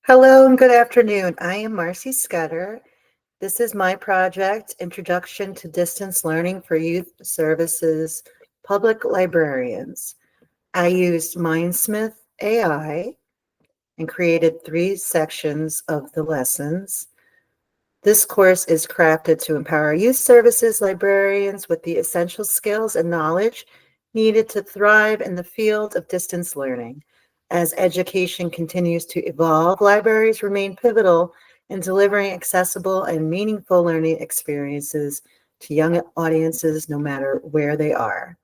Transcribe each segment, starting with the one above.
Hello and good afternoon. I am Marcy Scudder. This is my project, Introduction to Distance Learning for Youth Services Public Librarians. I used Mindsmith AI and created 3 sections of the lessons. This course is crafted to empower youth services librarians with the essential skills and knowledge needed to thrive in the field of distance learning. As education continues to evolve, libraries remain pivotal in delivering accessible and meaningful learning experiences to young audiences no matter where they are.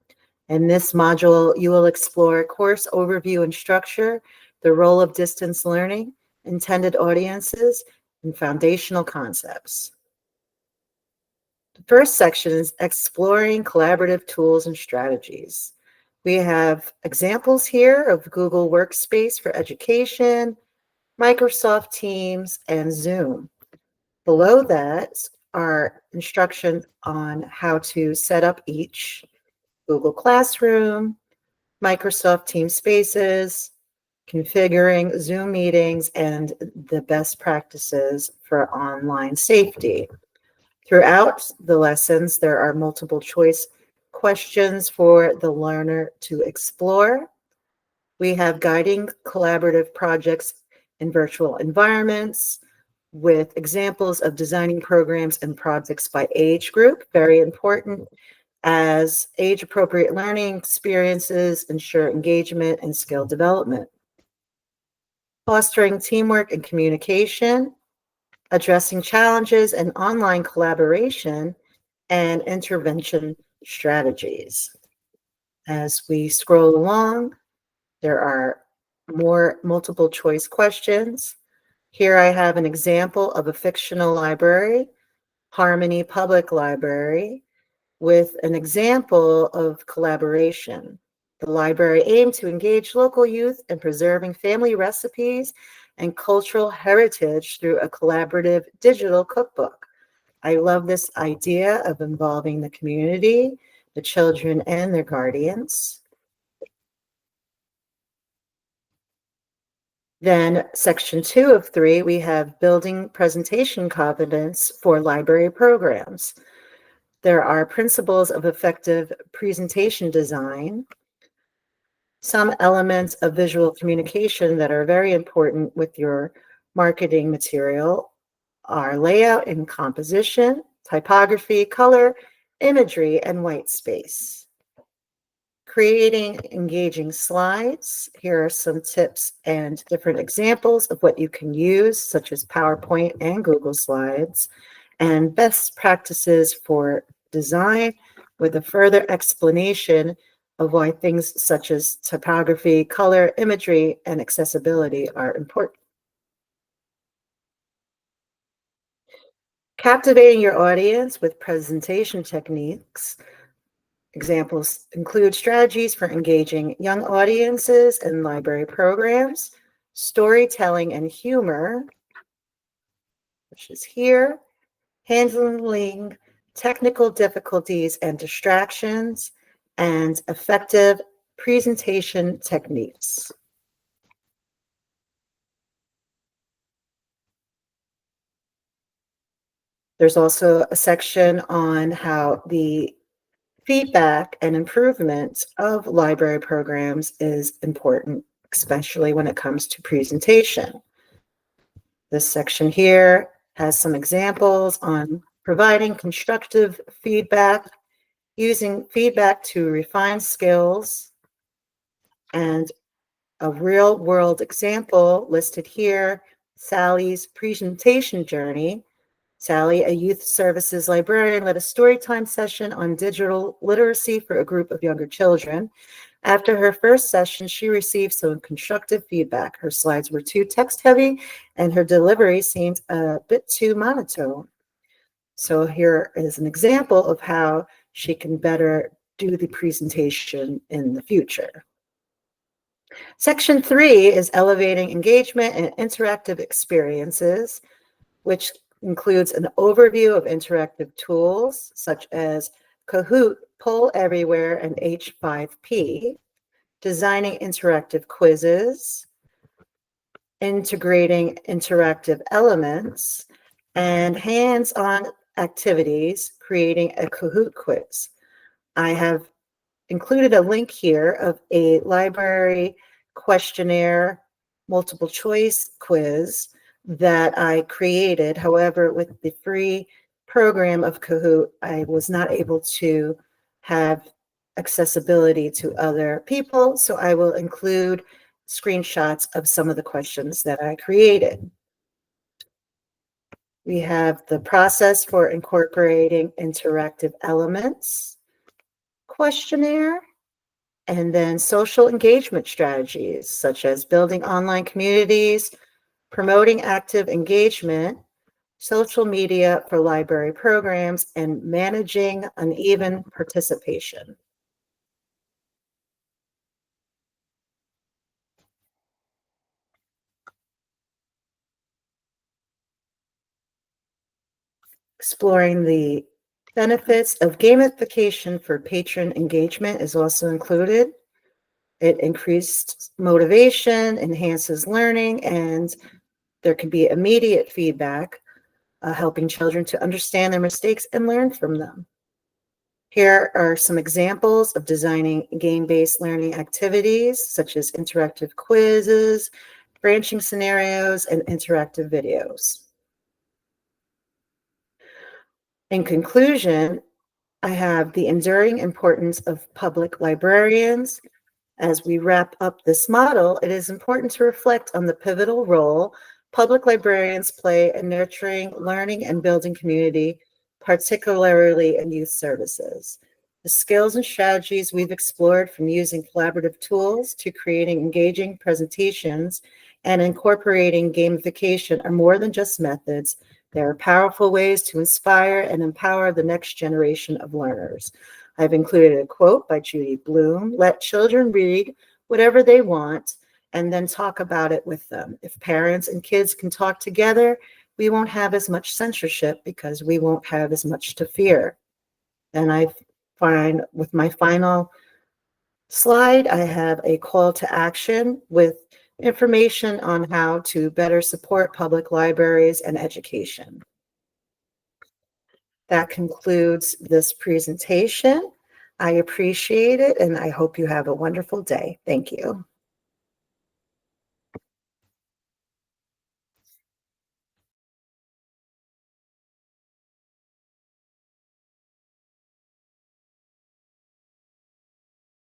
In this module, you will explore course overview and structure, the role of distance learning, intended audiences, and foundational concepts. The first section is exploring collaborative tools and strategies. We have examples here of Google Workspace for Education, Microsoft Teams, and Zoom. Below that are instructions on how to set up each: Google Classroom, Microsoft Teams Spaces, configuring Zoom meetings, and the best practices for online safety. Throughout the lessons, there are multiple choice questions for the learner to explore. We have guiding collaborative projects in virtual environments with examples of designing programs and projects by age group, very important, as age-appropriate learning experiences ensure engagement and skill development. Fostering teamwork and communication, addressing challenges and online collaboration, and intervention strategies. As we scroll along, there are more multiple choice questions. Here I have an example of a fictional library, Harmony Public Library, with an example of collaboration. The library aimed to engage local youth in preserving family recipes and cultural heritage through a collaborative digital cookbook. I love this idea of involving the community, the children, and their guardians. Then section 2 of 3, we have building presentation confidence for library programs. There are principles of effective presentation design, some elements of visual communication that are very important with your marketing material are layout and composition, typography, color, imagery, and white space. Creating engaging slides. Here are some tips and different examples of what you can use, such as PowerPoint and Google Slides, and best practices for design with a further explanation of why things such as typography, color, imagery, and accessibility are important. Captivating your audience with presentation techniques. Examples include strategies for engaging young audiences in library programs, storytelling and humor, which is here, handling technical difficulties and distractions, and effective presentation techniques. There's also a section on how the feedback and improvement of library programs is important, especially when it comes to presentation. This section here has some examples on providing constructive feedback, using feedback to refine skills, and a real-world example listed here, Sally's presentation journey. Sally, a youth services librarian, led a storytime session on digital literacy for a group of younger children. After her first session, she received some constructive feedback. Her slides were too text-heavy, and her delivery seemed a bit too monotone. So here is an example of how she can better do the presentation in the future. Section 3 is elevating engagement and interactive experiences, which includes an overview of interactive tools such as Kahoot, Poll Everywhere, and H5P, designing interactive quizzes, integrating interactive elements, and hands-on activities, creating a Kahoot quiz. I have included a link here of a library questionnaire multiple choice quiz that I created. However, with the free program of Kahoot, I was not able to have accessibility to other people, so I will include screenshots of some of the questions that I created. We have the process for incorporating interactive elements questionnaire, and then social engagement strategies such as building online communities, promoting active engagement, social media for library programs, and managing uneven participation. Exploring the benefits of gamification for patron engagement is also included. It increased motivation, enhances learning, and there can be immediate feedback, helping children to understand their mistakes and learn from them. Here are some examples of designing game-based learning activities, such as interactive quizzes, branching scenarios, and interactive videos. In conclusion, I have the enduring importance of public librarians. As we wrap up this model, it is important to reflect on the pivotal role public librarians play in nurturing learning and building community, particularly in youth services. The skills and strategies we've explored, from using collaborative tools to creating engaging presentations and incorporating gamification, are more than just methods. They are powerful ways to inspire and empower the next generation of learners. I've included a quote by Judy Blume: "Let children read whatever they want and then talk about it with them. If parents and kids can talk together, we won't have as much censorship because we won't have as much to fear." And I find with my final slide, I have a call to action with information on how to better support public libraries and education. That concludes this presentation. I appreciate it, and I hope you have a wonderful day. Thank you.